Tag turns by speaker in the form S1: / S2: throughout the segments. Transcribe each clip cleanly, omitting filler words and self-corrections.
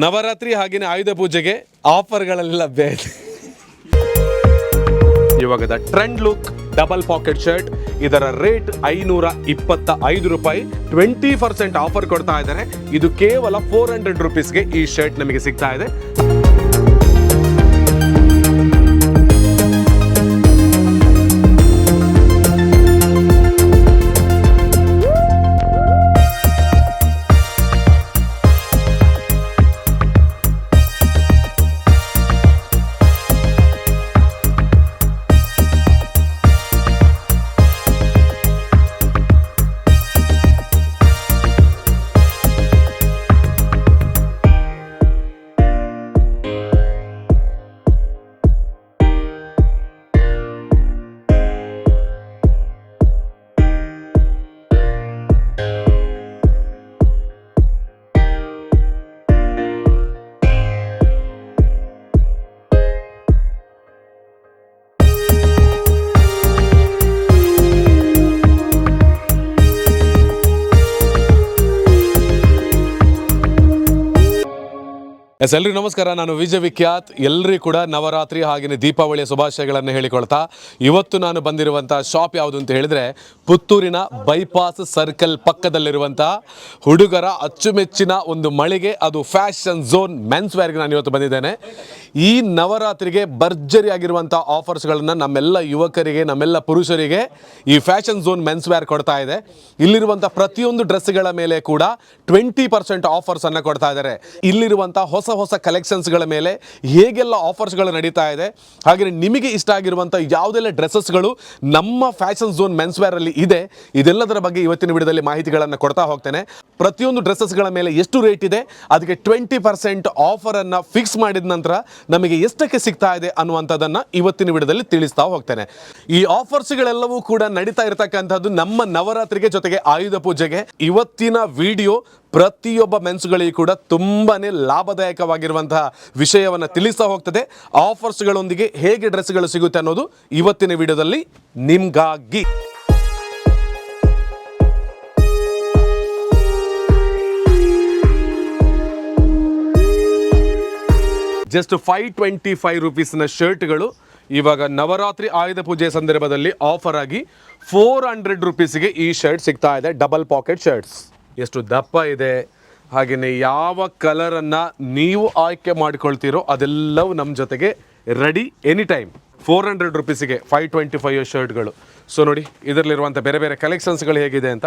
S1: ನವರಾತ್ರಿ ಹಾಗೆಯೇ ಆಯುಧ ಪೂಜೆಗೆ ಆಫರ್ಗಳಲ್ಲಿ ಲಭ್ಯ ಇದೆ. ಇವಾಗದ trend look double pocket shirt, ಇದರ ರೇಟ್ 525 ರೂಪಾಯಿ. 20% ಆಫರ್ ಕೊಡ್ತಾ ಇದ್ದಾರೆ. ಇದು ಕೇವಲ 400 ರುಪೀಸ್ಗೆ ಈ ಶರ್ಟ್ ನಮಗೆ ಸಿಗ್ತಾ ಇದೆ. ಎಲ್ರಿಗೂ ನಮಸ್ಕಾರ. ನಾನು ವಿಜಯ್ ವಿಖ್ಯಾತ್. ಎಲ್ಲರಿಗೂ ಕೂಡ ನವರಾತ್ರಿ ಹಾಗೆಯೇ ದೀಪಾವಳಿಯ ಶುಭಾಶಯಗಳನ್ನು ಹೇಳಿಕೊಳ್ತಾ, ಇವತ್ತು ನಾನು ಬಂದಿರುವಂಥ ಶಾಪ್ ಯಾವುದು ಅಂತ ಹೇಳಿದರೆ, ಪುತ್ತೂರಿನ ಬೈಪಾಸ್ ಸರ್ಕಲ್ ಪಕ್ಕದಲ್ಲಿರುವಂಥ ಹುಡುಗರ ಅಚ್ಚುಮೆಚ್ಚಿನ ಒಂದು ಮಳಿಗೆ, ಅದು ಫ್ಯಾಷನ್ ಝೋನ್ ಮೆನ್ಸ್ ವೇರ್ಗೆ ನಾನು ಇವತ್ತು ಬಂದಿದ್ದೇನೆ. ಈ ನವರಾತ್ರಿಗೆ ಭರ್ಜರಿಯಾಗಿರುವಂಥ ಆಫರ್ಸ್ಗಳನ್ನು ನಮ್ಮೆಲ್ಲ ಯುವಕರಿಗೆ, ನಮ್ಮೆಲ್ಲ ಪುರುಷರಿಗೆ ಈ ಫ್ಯಾಷನ್ ಝೋನ್ ಮೆನ್ಸ್ ವೇರ್ ಕೊಡ್ತಾ ಇದೆ. ಇಲ್ಲಿರುವಂಥ ಪ್ರತಿಯೊಂದು ಡ್ರೆಸ್ಗಳ ಮೇಲೆ ಕೂಡ 20% ಆಫರ್ಸನ್ನು ಕೊಡ್ತಾ ಇದ್ದಾರೆ. ಇಲ್ಲಿರುವಂಥ ಹೊಸ ಕಲೆಕ್ಷನ್ಸ್ಗಳ ಮೇಲೆ ಹೇಗೆಲ್ಲ ಆಫರ್ಸ್ಗಳು ನಡೀತಾ ಇದೆ, ಹಾಗೆ ನಿಮಗೆ ಇಷ್ಟ ಆಗಿರುವಂಥ ಯಾವುದೆಲ್ಲ ಡ್ರೆಸ್ಸಸ್ಗಳು ನಮ್ಮ ಫ್ಯಾಷನ್ ಝೋನ್ ಮೆನ್ಸ್ ವೇರ್ ಅಲ್ಲಿ ಇದೆ, ಇದೆಲ್ಲದರ ಬಗ್ಗೆ ಇವತ್ತಿನ ವಿಡಿಯೋದಲ್ಲಿ ಮಾಹಿತಿಗಳನ್ನು ಕೊಡ್ತಾ ಹೋಗ್ತೇನೆ. ಪ್ರತಿಯೊಂದು ಡ್ರೆಸ್ಸಸ್ಗಳ ಮೇಲೆ ಎಷ್ಟು ರೇಟ್ ಇದೆ, ಅದಕ್ಕೆ 20% ಆಫರನ್ನು ಫಿಕ್ಸ್ ಮಾಡಿದ ನಂತರ ನಮಗೆ ಎಷ್ಟಕ್ಕೆ ಸಿಗ್ತಾ ಇದೆ ಅನ್ನುವಂಥದ್ದನ್ನು ಇವತ್ತಿನ ವಿಡಿಯೋದಲ್ಲಿ ತಿಳಿಸ್ತಾ ಹೋಗ್ತೇನೆ. ಈ ಆಫರ್ಸ್ಗಳೆಲ್ಲವೂ ಕೂಡ ನಡೀತಾ ಇರತಕ್ಕಂಥದ್ದು ನಮ್ಮ ನವರಾತ್ರಿಗೆ ಜೊತೆಗೆ ಆಯುಧ ಪೂಜೆಗೆ. ಇವತ್ತಿನ ವಿಡಿಯೋ ಪ್ರತಿಯೊಬ್ಬ ಮೆನ್ಸ್ಗಳಿಗೂ ಕೂಡ ತುಂಬಾನೇ ಲಾಭದಾಯಕವಾಗಿರುವಂತಹ ವಿಷಯವನ್ನು ತಿಳಿಸ್ತಾ ಹೋಗ್ತದೆ. ಆಫರ್ಸ್ಗಳೊಂದಿಗೆ ಹೇಗೆ ಡ್ರೆಸ್ಗಳು ಸಿಗುತ್ತೆ ಅನ್ನೋದು ಇವತ್ತಿನ ವಿಡಿಯೋದಲ್ಲಿ ನಿಮ್ಗಾಗಿ. ಜಸ್ಟ್ 525 ರುಪೀಸ್ನ ಶರ್ಟ್ಗಳು ಇವಾಗ ನವರಾತ್ರಿ ಆಯುಧ ಪೂಜೆ ಸಂದರ್ಭದಲ್ಲಿ ಆಫರ್ ಆಗಿ 400 ರುಪೀಸ್ಗೆ ಈ ಶರ್ಟ್ ಸಿಗ್ತಾ ಇದೆ. ಡಬಲ್ ಪಾಕೆಟ್ ಶರ್ಟ್ಸ್ ಎಷ್ಟು ದಪ್ಪ ಇದೆ, ಹಾಗೆಯೇ ಯಾವ ಕಲರನ್ನು ನೀವು ಆಯ್ಕೆ ಮಾಡ್ಕೊಳ್ತೀರೋ ಅದೆಲ್ಲವೂ ನಮ್ಮ ಜೊತೆಗೆ ರೆಡಿ ಎನಿ ಟೈಮ್. 400 ರುಪೀಸಿಗೆ 525 ಶರ್ಟ್ಗಳು. ಸೊ ನೋಡಿ, ಇದರಲ್ಲಿರುವಂಥ ಬೇರೆ ಬೇರೆ ಕಲೆಕ್ಷನ್ಸ್ಗಳು ಹೇಗಿದೆ ಅಂತ.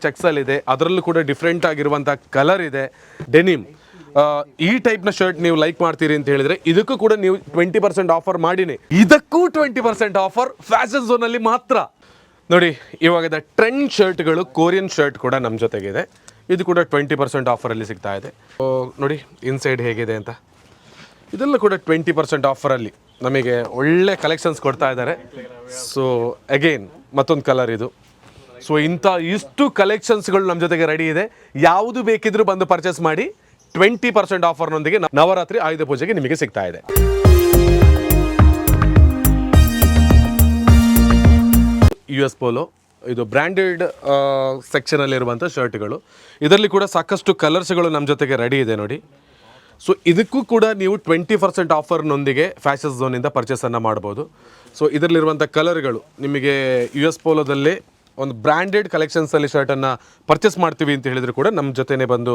S1: ಚೆಕ್ಸಲ್ಲಿದೆ, ಅದರಲ್ಲೂ ಕೂಡ ಡಿಫ್ರೆಂಟ್ ಆಗಿರುವಂಥ ಕಲರ್ ಇದೆ. ಡೆನಿಮ್ ಈ ಟೈಪ್ನ ಶರ್ಟ್ ನೀವು ಲೈಕ್ ಮಾಡ್ತೀರಿ ಅಂತ ಹೇಳಿದರೆ ಇದಕ್ಕೂ ಕೂಡ ನೀವು 20% ಆಫರ್ ಮಾಡಿನೇ. ಇದಕ್ಕೂ 20% ಆಫರ್ ಫ್ಯಾಷನ್ ಝೋನಲ್ಲಿ ಮಾತ್ರ. ನೋಡಿ, ಇವಾಗದ ಟ್ರೆಂಡ್ ಶರ್ಟ್ಗಳು, ಕೊರಿಯನ್ ಶರ್ಟ್ ಕೂಡ ನಮ್ಮ ಜೊತೆಗಿದೆ. ಇದು ಕೂಡ 20% ಆಫರಲ್ಲಿ ಸಿಗ್ತಾ ಇದೆ. ನೋಡಿ ಇನ್ಸೈಡ್ ಹೇಗಿದೆ ಅಂತ. ಇದೆಲ್ಲ ಕೂಡ 20% ಆಫರಲ್ಲಿ ನಮಗೆ ಒಳ್ಳೆ ಕಲೆಕ್ಷನ್ಸ್ ಕೊಡ್ತಾ ಇದ್ದಾರೆ. ಸೊ ಅಗೇನ್ ಮತ್ತೊಂದು ಕಲರ್ ಇದು. ಸೊ ಇಷ್ಟು ಕಲೆಕ್ಷನ್ಸ್ಗಳು ನಮ್ಮ ಜೊತೆಗೆ ರೆಡಿ ಇದೆ. ಯಾವುದು ಬೇಕಿದ್ರೂ ಬಂದು ಪರ್ಚೇಸ್ ಮಾಡಿ. 20% ಆಫರ್ನೊಂದಿಗೆ ನವರಾತ್ರಿ ಆಯುಧ ಪೂಜೆಗೆ ನಿಮಗೆ ಸಿಗ್ತಾ ಇದೆ. US ಪೋಲೋ, ಇದು ಬ್ರ್ಯಾಂಡೆಡ್ ಸೆಕ್ಷನಲ್ಲಿರುವಂಥ ಶರ್ಟ್ಗಳು. ಇದರಲ್ಲಿ ಕೂಡ ಸಾಕಷ್ಟು ಕಲರ್ಸ್ಗಳು ನಮ್ಮ ಜೊತೆಗೆ ರೆಡಿ ಇದೆ ನೋಡಿ. ಸೊ ಇದಕ್ಕೂ ಕೂಡ ನೀವು 20% ಆಫರ್ನೊಂದಿಗೆ ಫ್ಯಾಷನ್ ಝೋನಿಂದ ಪರ್ಚೇಸನ್ನು ಮಾಡ್ಬೋದು. ಸೊ ಇದರಲ್ಲಿರುವಂಥ ಕಲರ್ಗಳು ನಿಮಗೆ US ಪೋಲೋದಲ್ಲೇ ಒಂದು ಬ್ರ್ಯಾಂಡೆಡ್ ಕಲೆಕ್ಷನ್ಸಲ್ಲಿ ಶರ್ಟನ್ನು ಪರ್ಚೇಸ್ ಮಾಡ್ತೀವಿ ಅಂತ ಹೇಳಿದ್ರು ಕೂಡ ನಮ್ಮ ಜೊತೆನೇ ಬಂದು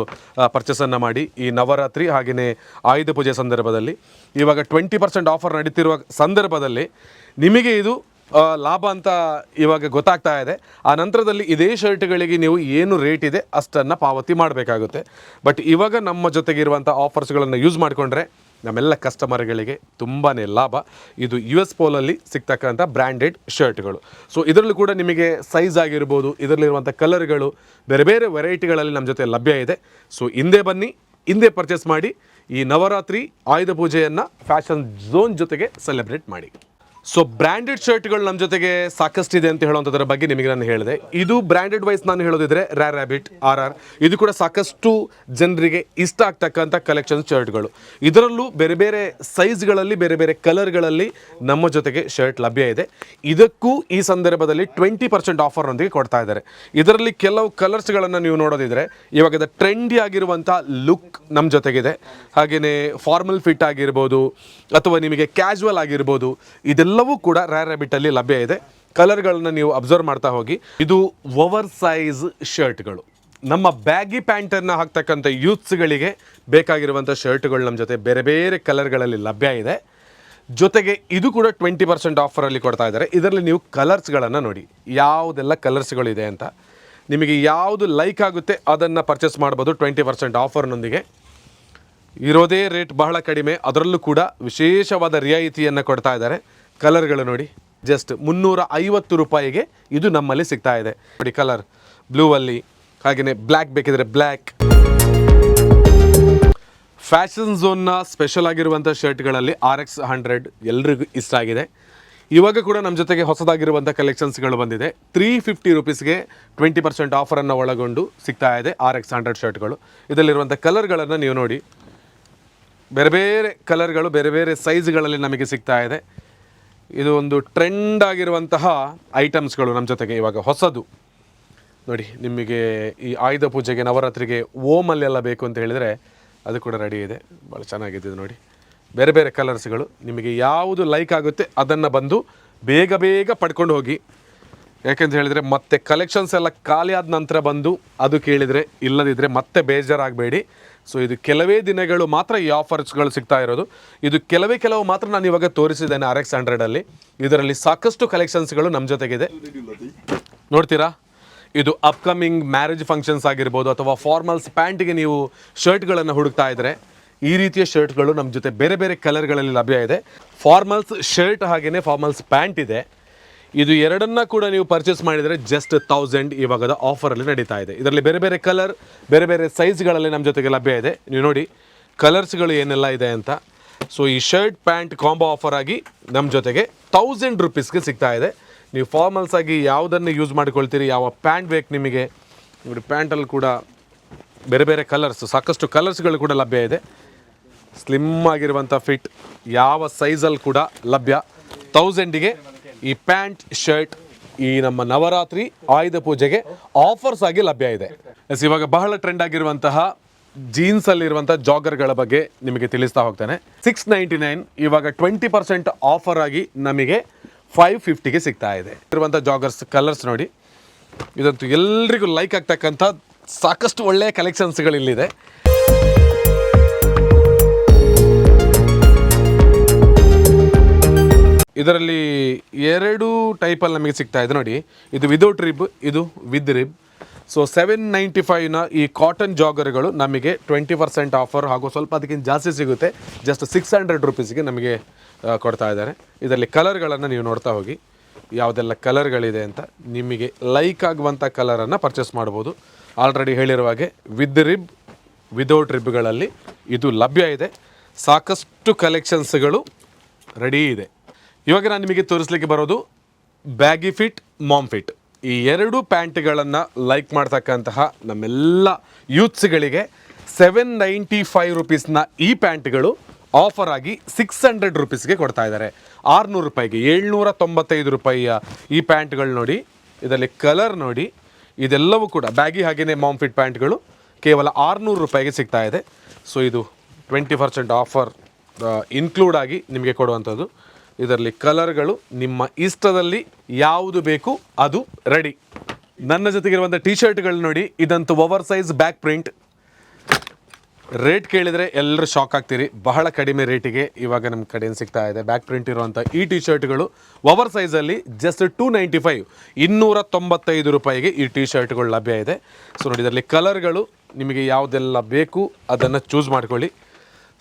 S1: ಪರ್ಚೇಸನ್ನು ಮಾಡಿ. ಈ ನವರಾತ್ರಿ ಹಾಗೆಯೇ ಆಯುಧ ಪೂಜೆ ಸಂದರ್ಭದಲ್ಲಿ ಇವಾಗ 20% ಆಫರ್ ನಡೀತಿರುವ ಸಂದರ್ಭದಲ್ಲಿ ನಿಮಗೆ ಇದು ಲಾಭ ಅಂತ ಇವಾಗ ಗೊತ್ತಾಗ್ತಾ ಇದೆ. ಆ ನಂತರದಲ್ಲಿ ಇದೇ ಶರ್ಟ್ಗಳಿಗೆ ನೀವು ಏನು ರೇಟ್ ಇದೆ ಅಷ್ಟನ್ನು ಪಾವತಿ ಮಾಡಬೇಕಾಗುತ್ತೆ. ಬಟ್ ಇವಾಗ ನಮ್ಮ ಜೊತೆಗಿರುವಂಥ ಆಫರ್ಸ್ಗಳನ್ನು ಯೂಸ್ ಮಾಡಿಕೊಂಡ್ರೆ ನಮ್ಮೆಲ್ಲ ಕಸ್ಟಮರ್ಗಳಿಗೆ ತುಂಬಾ ಲಾಭ. ಇದು US ಪೋಲಲ್ಲಿ ಸಿಗ್ತಕ್ಕಂಥ ಬ್ರ್ಯಾಂಡೆಡ್ ಶರ್ಟ್ಗಳು. ಸೊ ಇದರಲ್ಲೂ ಕೂಡ ನಿಮಗೆ ಸೈಜ್ ಆಗಿರ್ಬೋದು, ಇದರಲ್ಲಿರುವಂಥ ಕಲರ್ಗಳು ಬೇರೆ ಬೇರೆ ವೆರೈಟಿಗಳಲ್ಲಿ ನಮ್ಮ ಜೊತೆ ಲಭ್ಯ ಇದೆ. ಸೊ ಹಿಂದೆ ಬನ್ನಿ, ಹಿಂದೆ ಪರ್ಚೇಸ್ ಮಾಡಿ. ಈ ನವರಾತ್ರಿ ಆಯುಧ ಪೂಜೆಯನ್ನು ಫ್ಯಾಷನ್ ಝೋನ್ ಜೊತೆಗೆ ಸೆಲೆಬ್ರೇಟ್ ಮಾಡಿ. ಸೊ ಬ್ರ್ಯಾಂಡೆಡ್ ಶರ್ಟ್ಗಳು ನಮ್ಮ ಜೊತೆಗೆ ಸಾಕಷ್ಟಿದೆ ಅಂತ ಹೇಳುವಂಥದ್ರ ಬಗ್ಗೆ ನಿಮಗೆ ನಾನು ಹೇಳಿದೆ. ಇದು ಬ್ರ್ಯಾಂಡೆಡ್ ವೈಸ್ ನಾನು ಹೇಳೋದಿದ್ರೆ ರ್ಯಾರ್ ರ್ಯಾಬಿಟ್ RR, ಇದು ಕೂಡ ಸಾಕಷ್ಟು ಜನರಿಗೆ ಇಷ್ಟ ಆಗ್ತಕ್ಕಂಥ ಕಲೆಕ್ಷನ್ ಶರ್ಟ್ಗಳು. ಇದರಲ್ಲೂ ಬೇರೆ ಬೇರೆ ಸೈಜ್ಗಳಲ್ಲಿ ಬೇರೆ ಬೇರೆ ಕಲರ್ಗಳಲ್ಲಿ ನಮ್ಮ ಜೊತೆಗೆ ಶರ್ಟ್ ಲಭ್ಯ ಇದೆ. ಇದಕ್ಕೂ ಈ ಸಂದರ್ಭದಲ್ಲಿ 20% ಆಫರ್ನೊಂದಿಗೆ ಕೊಡ್ತಾ ಇದ್ದಾರೆ. ಇದರಲ್ಲಿ ಕೆಲವು ಕಲರ್ಸ್ಗಳನ್ನು ನೀವು ನೋಡೋದಿದ್ರೆ ಇವಾಗದ ಟ್ರೆಂಡಿ ಆಗಿರುವಂಥ ಲುಕ್ ನಮ್ಮ ಜೊತೆಗಿದೆ. ಹಾಗೆಯೇ ಫಾರ್ಮಲ್ ಫಿಟ್ ಆಗಿರ್ಬೋದು ಅಥವಾ ನಿಮಗೆ ಕ್ಯಾಶುವಲ್ ಆಗಿರ್ಬೋದು, ಇದೆಲ್ಲವೂ ಕೂಡ ರ್ಯಾರ್ ರ್ಯಾಬಿಟಲ್ಲಿ ಲಭ್ಯ ಇದೆ. ಕಲರ್ಗಳನ್ನ ನೀವು ಅಬ್ಸರ್ವ್ ಮಾಡ್ತಾ ಹೋಗಿ. ಇದು ಓವರ್ ಸೈಜ್ ಶರ್ಟ್ಗಳು, ನಮ್ಮ ಬ್ಯಾಗಿ ಪ್ಯಾಂಟನ್ನು ಹಾಕ್ತಕ್ಕಂಥ ಯೂತ್ಸ್ಗಳಿಗೆ ಬೇಕಾಗಿರುವಂಥ ಶರ್ಟ್ಗಳು ನಮ್ಮ ಜೊತೆ ಬೇರೆ ಬೇರೆ ಕಲರ್ಗಳಲ್ಲಿ ಲಭ್ಯ ಇದೆ. ಜೊತೆಗೆ ಇದು ಕೂಡ 20% ಆಫರಲ್ಲಿ ಕೊಡ್ತಾ ಇದ್ದಾರೆ. ಇದರಲ್ಲಿ ನೀವು ಕಲರ್ಸ್ಗಳನ್ನು ನೋಡಿ, ಯಾವುದೆಲ್ಲ ಕಲರ್ಸ್ಗಳಿದೆ ಅಂತ. ನಿಮಗೆ ಯಾವುದು ಲೈಕ್ ಆಗುತ್ತೆ ಅದನ್ನು ಪರ್ಚೇಸ್ ಮಾಡ್ಬೋದು 20% ಆಫರ್ನೊಂದಿಗೆ. ಇರೋದೇ ರೇಟ್ ಬಹಳ ಕಡಿಮೆ, ಅದರಲ್ಲೂ ಕೂಡ ವಿಶೇಷವಾದ ರಿಯಾಯಿತಿಯನ್ನು ಕೊಡ್ತಾ ಇದ್ದಾರೆ. ಕಲರ್ಗಳು ನೋಡಿ, ಜಸ್ಟ್ 350 ರೂಪಾಯಿಗೆ ಇದು ನಮ್ಮಲ್ಲಿ ಸಿಗ್ತಾ ಇದೆ. ನೋಡಿ ಕಲರ್ ಬ್ಲೂವಲ್ಲಿ, ಹಾಗೆಯೇ ಬ್ಲ್ಯಾಕ್ ಬೇಕಿದ್ರೆ ಬ್ಲ್ಯಾಕ್. ಫ್ಯಾಷನ್ ಝೋನ್ನ ಸ್ಪೆಷಲ್ ಆಗಿರುವಂಥ ಶರ್ಟ್ಗಳಲ್ಲಿ RX 100 ಎಲ್ರಿಗೂ ಇಷ್ಟ ಆಗಿದೆ. ಇವಾಗ ಕೂಡ ನಮ್ಮ ಜೊತೆಗೆ ಹೊಸದಾಗಿರುವಂಥ ಕಲೆಕ್ಷನ್ಸ್ಗಳು ಬಂದಿದೆ. 350 ರೂಪೀಸ್ಗೆ 20% ಆಫರನ್ನು ಒಳಗೊಂಡು ಸಿಗ್ತಾ ಇದೆ RX 100 ಶರ್ಟ್ಗಳು. ಇದರಲ್ಲಿರುವಂಥ ಕಲರ್ಗಳನ್ನು ನೀವು ನೋಡಿ, ಬೇರೆ ಬೇರೆ ಕಲರ್ಗಳು ಬೇರೆ ಬೇರೆ ಸೈಜ್ಗಳಲ್ಲಿ ನಮಗೆ ಸಿಗ್ತಾ ಇದೆ. ಇದು ಒಂದು ಟ್ರೆಂಡ್ ಆಗಿರುವಂತಹ ಐಟಮ್ಸ್ಗಳು ನಮ್ಮ ಜೊತೆಗೆ ಇವಾಗ ಹೊಸದು ನೋಡಿ. ನಿಮಗೆ ಈ ಆಯುಧ ಪೂಜೆಗೆ ನವರಾತ್ರಿಗೆ ಓಮಲ್ಲೆಲ್ಲ ಬೇಕು ಅಂತ ಹೇಳಿದರೆ ಅದು ಕೂಡ ರೆಡಿ ಇದೆ. ಭಾಳ ಚೆನ್ನಾಗಿದೆ ನೋಡಿ. ಬೇರೆ ಬೇರೆ ಕಲರ್ಸ್ಗಳು ನಿಮಗೆ ಯಾವುದು ಲೈಕ್ ಆಗುತ್ತೆ ಅದನ್ನು ಬಂದು ಬೇಗ ಬೇಗ ಪಡ್ಕೊಂಡು ಹೋಗಿ. ಯಾಕೆಂತ ಹೇಳಿದರೆ ಮತ್ತೆ ಕಲೆಕ್ಷನ್ಸ್ ಎಲ್ಲ ಖಾಲಿ ಆದ ನಂತರ ಬಂದು ಅದು ಕೇಳಿದರೆ ಇಲ್ಲದಿದ್ದರೆ ಮತ್ತೆ ಬೇಜಾರಾಗಬೇಡಿ. ಸೊ ಇದು ಕೆಲವೇ ದಿನಗಳು ಮಾತ್ರ ಈ ಆಫರ್ಸ್ಗಳು ಸಿಗ್ತಾ ಇರೋದು. ಇದು ಕೆಲವು ಮಾತ್ರ ನಾನು ಇವಾಗ ತೋರಿಸಿದ್ದೇನೆ RX 100ಅಲ್ಲಿ. ಇದರಲ್ಲಿ ಸಾಕಷ್ಟು ಕಲೆಕ್ಷನ್ಸ್ಗಳು ನಮ್ಮ ಜೊತೆಗಿದೆ, ನೋಡ್ತೀರಾ. ಇದು ಅಪ್ಕಮಿಂಗ್ ಮ್ಯಾರೇಜ್ ಫಂಕ್ಷನ್ಸ್ ಆಗಿರ್ಬೋದು ಅಥವಾ ಫಾರ್ಮಲ್ಸ್ ಪ್ಯಾಂಟಿಗೆ ನೀವು ಶರ್ಟ್ಗಳನ್ನು ಹುಡುಕ್ತಾ ಇದ್ದರೆ ಈ ರೀತಿಯ ಶರ್ಟ್ಗಳು ನಮ್ಮ ಜೊತೆ ಬೇರೆ ಬೇರೆ ಕಲರ್ಗಳಲ್ಲಿ ಲಭ್ಯ ಇದೆ. ಫಾರ್ಮಲ್ಸ್ ಶರ್ಟ್ ಹಾಗೆಯೇ ಫಾರ್ಮಲ್ಸ್ ಪ್ಯಾಂಟ್ ಇದೆ. ಇದು ಎರಡನ್ನ ಕೂಡ ನೀವು ಪರ್ಚೇಸ್ ಮಾಡಿದರೆ ಜಸ್ಟ್ 1000 ಇವಾಗದ ಆಫರಲ್ಲಿ ನಡೀತಾ ಇದೆ. ಇದರಲ್ಲಿ ಬೇರೆ ಬೇರೆ ಕಲರ್ ಬೇರೆ ಬೇರೆ ಸೈಜ್ಗಳಲ್ಲಿ ನಮ್ಮ ಜೊತೆಗೆ ಲಭ್ಯ ಇದೆ. ನೀವು ನೋಡಿ ಕಲರ್ಸ್ಗಳು ಏನೆಲ್ಲ ಇದೆ ಅಂತ. ಸೊ ಈ ಶರ್ಟ್ ಪ್ಯಾಂಟ್ ಕಾಂಬೋ ಆಫರ್ ಆಗಿ ನಮ್ಮ ಜೊತೆಗೆ 1000 ರೂಪೀಸ್ಗೆ ಸಿಗ್ತಾ ಇದೆ. ನೀವು ಫಾರ್ಮಲ್ಸ್ ಆಗಿ ಯಾವುದನ್ನು ಯೂಸ್ ಮಾಡ್ಕೊಳ್ತೀರಿ, ಯಾವ ಪ್ಯಾಂಟ್ ಬೇಕು ನಿಮಗೆ ನೋಡಿ. ಪ್ಯಾಂಟಲ್ಲಿ ಕೂಡ ಬೇರೆ ಬೇರೆ ಕಲರ್ಸ್, ಸಾಕಷ್ಟು ಕಲರ್ಸ್ಗಳು ಕೂಡ ಲಭ್ಯ ಇದೆ. ಸ್ಲಿಮ್ ಆಗಿರುವಂಥ ಫಿಟ್ ಯಾವ ಸೈಜಲ್ಲಿ ಕೂಡ ಲಭ್ಯ. 1000ಗೆ ಈ ಪ್ಯಾಂಟ್ ಶರ್ಟ್ ಈ ನಮ್ಮ ನವರಾತ್ರಿ ಆಯುಧ ಪೂಜೆಗೆ ಆಫರ್ಸ್ ಆಗಿ ಲಭ್ಯ ಇದೆ. ಇವಾಗ ಬಹಳ ಟ್ರೆಂಡ್ ಆಗಿರುವಂತಹ ಜೀನ್ಸಲ್ಲಿರುವಂಥ ಜಾಗರ್ಗಳ ಬಗ್ಗೆ ನಿಮಗೆ ತಿಳಿಸ್ತಾ ಹೋಗ್ತೇನೆ. 699 ಇವಾಗ 20% ಆಫರ್ ಆಗಿ ನಮಗೆ 550ಗೆ ಸಿಗ್ತಾ ಇದೆ. ಇರುವಂಥ ಜಾಗರ್ಸ್ ಕಲರ್ಸ್ ನೋಡಿ, ಇದಂತೂ ಎಲ್ರಿಗೂ ಲೈಕ್ ಆಗ್ತಕ್ಕಂಥ ಸಾಕಷ್ಟು ಒಳ್ಳೆಯ ಕಲೆಕ್ಷನ್ಸ್ಗಳಿಲ್ಲಿದೆ. ಇದರಲ್ಲಿ 2 ಟೈಪಲ್ಲಿ ನಮಗೆ ಸಿಗ್ತಾ ಇದೆ ನೋಡಿ. ಇದು ವಿದೌಟ್ ರಿಬ್, ಇದು ವಿತ್ ರಿಬ್. ಸೊ 795ನ ಈ ಕಾಟನ್ ಜಾಗರ್ಗಳು ನಮಗೆ 20% ಆಫರ್ ಹಾಗೂ ಸ್ವಲ್ಪ ಅದಕ್ಕಿಂತ ಜಾಸ್ತಿ ಸಿಗುತ್ತೆ. ಜಸ್ಟ್ 600 ರೂಪೀಸ್ಗೆ ನಮಗೆ ಕೊಡ್ತಾ ಇದ್ದಾರೆ. ಇದರಲ್ಲಿ ಕಲರ್ಗಳನ್ನು ನೀವು ನೋಡ್ತಾ ಹೋಗಿ, ಯಾವುದೆಲ್ಲ ಕಲರ್ಗಳಿದೆ ಅಂತ. ನಿಮಗೆ ಲೈಕ್ ಆಗುವಂಥ ಕಲರನ್ನು ಪರ್ಚೇಸ್ ಮಾಡ್ಬೋದು. ಆಲ್ರೆಡಿ ಹೇಳಿರುವ ಹಾಗೆ ವಿತ್ ರಿಬ್ ವಿದೌಟ್ ರಿಬ್ಗಳಲ್ಲಿ ಇದು ಲಭ್ಯ ಇದೆ. ಸಾಕಷ್ಟು ಕಲೆಕ್ಷನ್ಸ್ಗಳು ರೆಡಿ ಇದೆ. ಇವಾಗ ನಾನು ನಿಮಗೆ ತೋರಿಸ್ಲಿಕ್ಕೆ ಬರೋದು ಬ್ಯಾಗಿ ಫಿಟ್, ಮಾಮ್ ಫಿಟ್. ಈ 2 ಪ್ಯಾಂಟ್ಗಳನ್ನು ಲೈಕ್ ಮಾಡ್ತಕ್ಕಂತಹ ನಮ್ಮೆಲ್ಲ ಯೂತ್ಸ್ಗಳಿಗೆ 795 ರೂಪೀಸ್ನ ಈ ಪ್ಯಾಂಟ್ಗಳು ಆಫರ್ ಆಗಿ 600 ರೂಪೀಸ್ಗೆ ಕೊಡ್ತಾ ಇದ್ದಾರೆ. 600 ರೂಪಾಯಿಗೆ 795 ರೂಪಾಯಿಯ ಈ ಪ್ಯಾಂಟ್ಗಳು ನೋಡಿ. ಇದರಲ್ಲಿ ಕಲರ್ ನೋಡಿ, ಇದೆಲ್ಲವೂ ಕೂಡ ಬ್ಯಾಗಿ ಹಾಗೆಯೇ ಮಾಮ್ ಫಿಟ್ ಪ್ಯಾಂಟ್ಗಳು ಕೇವಲ 600 ರೂಪಾಯಿಗೆ ಸಿಗ್ತಾ ಇದೆ. ಸೊ ಇದು 20% ಆಫರ್ ಇನ್ಕ್ಲೂಡ್ ಆಗಿ ನಿಮಗೆ ಕೊಡುವಂಥದ್ದು. ಇದರಲ್ಲಿ ಕಲರ್ಗಳು ನಿಮ್ಮ ಇಷ್ಟದಲ್ಲಿ ಯಾವುದು ಬೇಕು ಅದು ರೆಡಿ. ನನ್ನ ಜೊತೆಗಿರುವಂಥ ಟಿ ಶರ್ಟ್ಗಳು ನೋಡಿ, ಇದಂತೂ over size back print. Rate ಕೇಳಿದರೆ ಎಲ್ಲರೂ ಶಾಕ್ ಆಗ್ತೀರಿ. ಬಹಳ ಕಡಿಮೆ ರೇಟಿಗೆ ಇವಾಗ ನಮ್ಮ ಕಡೆಯಿಂದ ಸಿಗ್ತಾ ಇದೆ. ಬ್ಯಾಕ್ ಪ್ರಿಂಟ್ ಇರುವಂಥ ಈ ಟಿ ಶರ್ಟ್ಗಳು ಓವರ್ ಸೈಜಲ್ಲಿ ಜಸ್ಟ್ 295 295 ರೂಪಾಯಿಗೆ ಈ ಟಿ ಶರ್ಟ್ಗಳು ಲಭ್ಯ ಇದೆ. ಸೊ ನೋಡಿ, ಇದರಲ್ಲಿ ಕಲರ್ಗಳು ನಿಮಗೆ ಯಾವುದೆಲ್ಲ ಬೇಕು ಅದನ್ನು ಚೂಸ್ ಮಾಡ್ಕೊಳ್ಳಿ.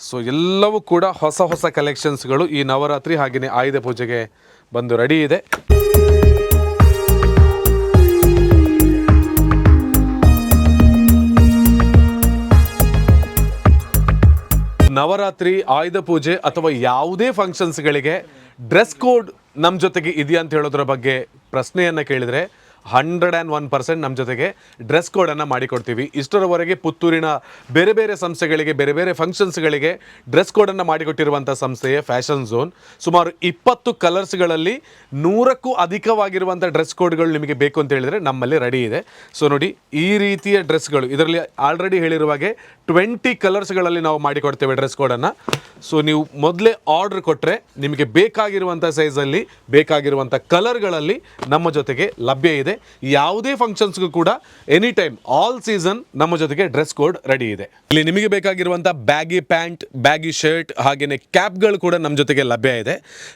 S1: ಸೊ ಎಲ್ಲವೂ ಕೂಡ ಹೊಸ ಕಲೆಕ್ಷನ್ಸ್ಗಳು ಈ ನವರಾತ್ರಿ ಹಾಗೆಯೇ ಆಯುಧ ಪೂಜೆಗೆ ಬಂದು ರೆಡಿ ಇದೆ. ನವರಾತ್ರಿ ಆಯುಧ ಪೂಜೆ ಅಥವಾ ಯಾವುದೇ ಫಂಕ್ಷನ್ಸ್ಗಳಿಗೆ ಡ್ರೆಸ್ ಕೋಡ್ ನಮ್ಮ ಜೊತೆಗೆ ಇದೆಯಾ ಅಂತ ಹೇಳೋದ್ರ ಬಗ್ಗೆ ಪ್ರಶ್ನೆಯನ್ನು ಕೇಳಿದರೆ 101% ನಮ್ಮ ಜೊತೆಗೆ ಡ್ರೆಸ್ ಕೋಡನ್ನು ಮಾಡಿಕೊಡ್ತೀವಿ. ಇಷ್ಟರವರೆಗೆ ಪುತ್ತೂರಿನ ಬೇರೆ ಬೇರೆ ಸಂಸ್ಥೆಗಳಿಗೆ, ಬೇರೆ ಬೇರೆ ಫಂಕ್ಷನ್ಸ್ಗಳಿಗೆ ಡ್ರೆಸ್ ಕೋಡನ್ನು ಮಾಡಿಕೊಟ್ಟಿರುವಂಥ ಸಂಸ್ಥೆಯೇ ಫ್ಯಾಷನ್ ಝೋನ್. ಸುಮಾರು 20 ಕಲರ್ಸ್ಗಳಲ್ಲಿ 100ಕ್ಕೂ ಅಧಿಕವಾಗಿರುವಂಥ ಡ್ರೆಸ್ ಕೋಡ್ಗಳು ನಿಮಗೆ ಬೇಕು ಅಂತ ಹೇಳಿದರೆ ನಮ್ಮಲ್ಲಿ ರೆಡಿ ಇದೆ. ಸೊ ನೋಡಿ, ಈ ರೀತಿಯ ಡ್ರೆಸ್ಗಳು, ಇದರಲ್ಲಿ ಆಲ್ರೆಡಿ ಹೇಳಿರುವ ಹಾಗೆ 20 ಕಲರ್ಸ್ಗಳಲ್ಲಿ ನಾವು ಮಾಡಿಕೊಡ್ತೇವೆ ಡ್ರೆಸ್ ಕೋಡನ್ನು. ಸೊ ನೀವು ಮೊದಲೇ ಆರ್ಡ್ರ್ ಕೊಟ್ಟರೆ ನಿಮಗೆ ಬೇಕಾಗಿರುವಂಥ ಸೈಜಲ್ಲಿ, ಬೇಕಾಗಿರುವಂಥ ಕಲರ್ಗಳಲ್ಲಿ ನಮ್ಮ ಜೊತೆಗೆ ಲಭ್ಯ ಇದೆ. ಯಾವುದೇ ಫಂಕ್ಷನ್ಸ್ಗೂ ಕೂಡ ಎನಿ ಟೈಮ್, ಆಲ್ ಸೀಸನ್ ನಮ್ಮ ಜೊತೆಗೆ ಡ್ರೆಸ್ ಕೋಡ್ ರೆಡಿ ಇದೆ. ಇಲ್ಲಿ ನಿಮಗೆ ಬೇಕಾಗಿರುವಂಥ ಬ್ಯಾಗಿ ಪ್ಯಾಂಟ್, ಬ್ಯಾಗಿ ಶರ್ಟ್, ಹಾಗೆಯೇ ಕ್ಯಾಪ್ಗಳು ಕೂಡ ನಮ್ಮ ಜೊತೆಗೆ ಲಭ್ಯ ಇದೆ.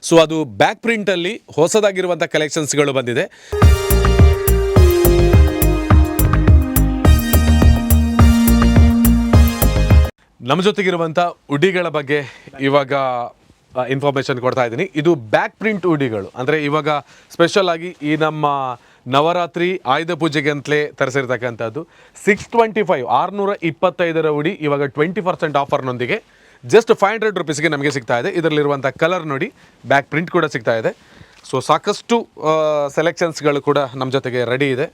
S1: ಸೊ ಅದು ಬ್ಯಾಕ್ ಪ್ರಿಂಟಲ್ಲಿ ಹೊಸದಾಗಿರುವಂಥ ಕಲೆಕ್ಷನ್ಸ್ಗಳು ಬಂದಿದೆ. ನಮ್ಮ ಜೊತೆಗಿರುವಂಥ ಉಡಿಗಳ ಬಗ್ಗೆ ಇವಾಗ ಇನ್ಫಾರ್ಮೇಷನ್ ಕೊಡ್ತಾ ಇದ್ದೀನಿ. ಇದು ಬ್ಯಾಕ್ ಪ್ರಿಂಟ್ ಉಡಿಗಳು, ಅಂದರೆ ಇವಾಗ ಸ್ಪೆಷಲ್ ಆಗಿ ಈ ನಮ್ಮ ನವರಾತ್ರಿ ಆಯುಧ ಪೂಜೆಗೆ ಅಂತಲೇ ತರಿಸಿರ್ತಕ್ಕಂಥದ್ದು 625 ಉಡಿ ಇವಾಗ 20% ಆಫರ್ನೊಂದಿಗೆ ಜಸ್ಟ್ 500 ರುಪೀಸ್ಗೆ ನಮಗೆ ಸಿಗ್ತಾ ಇದೆ. ಇದರಲ್ಲಿರುವಂಥ ಕಲರ್ ನೋಡಿ, ಬ್ಯಾಕ್ ಪ್ರಿಂಟ್ ಕೂಡ ಸಿಗ್ತಾ ಇದೆ. ಸೊ ಸಾಕಷ್ಟು ಸೆಲೆಕ್ಷನ್ಸ್ಗಳು ಕೂಡ ನಮ್ಮ ಜೊತೆಗೆ ರೆಡಿ ಇದೆ.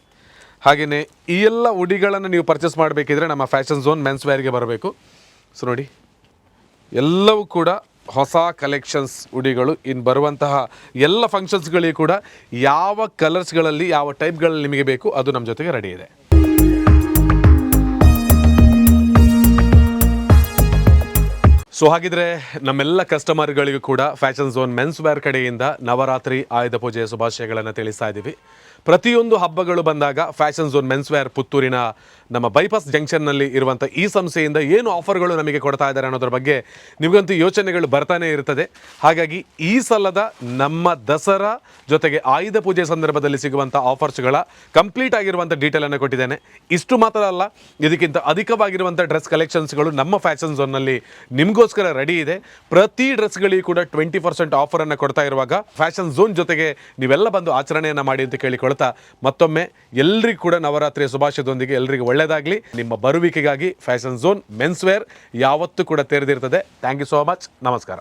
S1: ಹಾಗೆಯೇ ಈ ಎಲ್ಲ ಉಡಿಗಳನ್ನು ನೀವು ಪರ್ಚೇಸ್ ಮಾಡಬೇಕಿದ್ರೆ ನಮ್ಮ ಫ್ಯಾಷನ್ ಝೋನ್ ಮೆನ್ಸ್ ವೇರ್ಗೆ ಬರಬೇಕು. ಸೊ ನೋಡಿ, ಎಲ್ಲವೂ ಕೂಡ ಹೊಸ ಕಲೆಕ್ಷನ್ಸ್ ಉಡಿಗಳು. ಇನ್ನು ಬರುವಂತಹ ಎಲ್ಲ ಫಂಕ್ಷನ್ಸ್ಗಳಿಗೆ ಕೂಡ ಯಾವ ಕಲರ್ಸ್ಗಳಲ್ಲಿ, ಯಾವ ಟೈಪ್ಗಳಲ್ಲಿ ನಿಮಗೆ ಬೇಕು ಅದು ನಮ್ಮ ಜೊತೆಗೆ ರೆಡಿ ಇದೆ. ಸೊ ಹಾಗಿದ್ರೆ ನಮ್ಮೆಲ್ಲ ಕಸ್ಟಮರ್ಗಳಿಗೂ ಕೂಡ ಫ್ಯಾಷನ್ ಝೋನ್ ಮೆನ್ಸ್ ವೇರ್ ಕಡೆಯಿಂದ ನವರಾತ್ರಿ ಆಯುಧ ಪೂಜೆಯ ಶುಭಾಶಯಗಳನ್ನು ತಿಳಿಸ್ತಾ ಇದ್ದೀವಿ. ಪ್ರತಿಯೊಂದು ಹಬ್ಬಗಳು ಬಂದಾಗ ಫ್ಯಾಷನ್ ಝೋನ್ ಮೆನ್ಸ್ ವೇರ್ ಪುತ್ತೂರಿನ ನಮ್ಮ ಬೈಪಾಸ್ ಜಂಕ್ಷನ್ನಲ್ಲಿ ಇರುವಂಥ ಈ ಸಂಸ್ಥೆಯಿಂದ ಏನು ಆಫರ್ಗಳು ನಮಗೆ ಕೊಡ್ತಾ ಇದ್ದಾರೆ ಅನ್ನೋದ್ರ ಬಗ್ಗೆ ನಿಮಗಂತೂ ಯೋಚನೆಗಳು ಬರ್ತಾನೆ ಇರ್ತದೆ. ಹಾಗಾಗಿ ಈ ಸಲದ ನಮ್ಮ ದಸರಾ ಜೊತೆಗೆ ಆಯುಧ ಪೂಜೆ ಸಂದರ್ಭದಲ್ಲಿ ಸಿಗುವಂಥ ಆಫರ್ಸ್ಗಳ ಕಂಪ್ಲೀಟ್ ಆಗಿರುವಂಥ ಡೀಟೇಲನ್ನು ಕೊಟ್ಟಿದ್ದೇನೆ. ಇಷ್ಟು ಮಾತ್ರ ಅಲ್ಲ, ಇದಕ್ಕಿಂತ ಅಧಿಕವಾಗಿರುವಂಥ ಡ್ರೆಸ್ ಕಲೆಕ್ಷನ್ಸ್ಗಳು ನಮ್ಮ ಫ್ಯಾಷನ್ ಝೋನ್ನಲ್ಲಿ ನಿಮಗೋಸ್ಕರ ರೆಡಿ ಇದೆ. ಪ್ರತಿ ಡ್ರೆಸ್ಗಳಿಗೆ ಕೂಡ 20% ಆಫರನ್ನು ಕೊಡ್ತಾ ಇರುವಾಗ ಫ್ಯಾಷನ್ ಝೋನ್ ಜೊತೆಗೆ ನೀವೆಲ್ಲ ಬಂದು ಆಚರಣೆಯನ್ನು ಮಾಡಿ ಅಂತ ಕೇಳಿಕೊಳ್ತಾ, ಮತ್ತೊಮ್ಮೆ ಎಲ್ರಿಗೂ ಕೂಡ ನವರಾತ್ರಿಯ ಶುಭಾಶಯದೊಂದಿಗೆ ಎಲ್ರಿಗೂ ಒಳ್ಳೆಯದಾಗಲಿ. ನಿಮ್ಮ ಬರುವಿಕೆಗಾಗಿ ಫ್ಯಾಷನ್ ಝೋನ್ ಮೆನ್ಸ್ ವೇರ್ ಯಾವತ್ತೂ ಕೂಡ ತೆರೆದಿರ್ತದೆ. Thank you so much. ನಮಸ್ಕಾರ.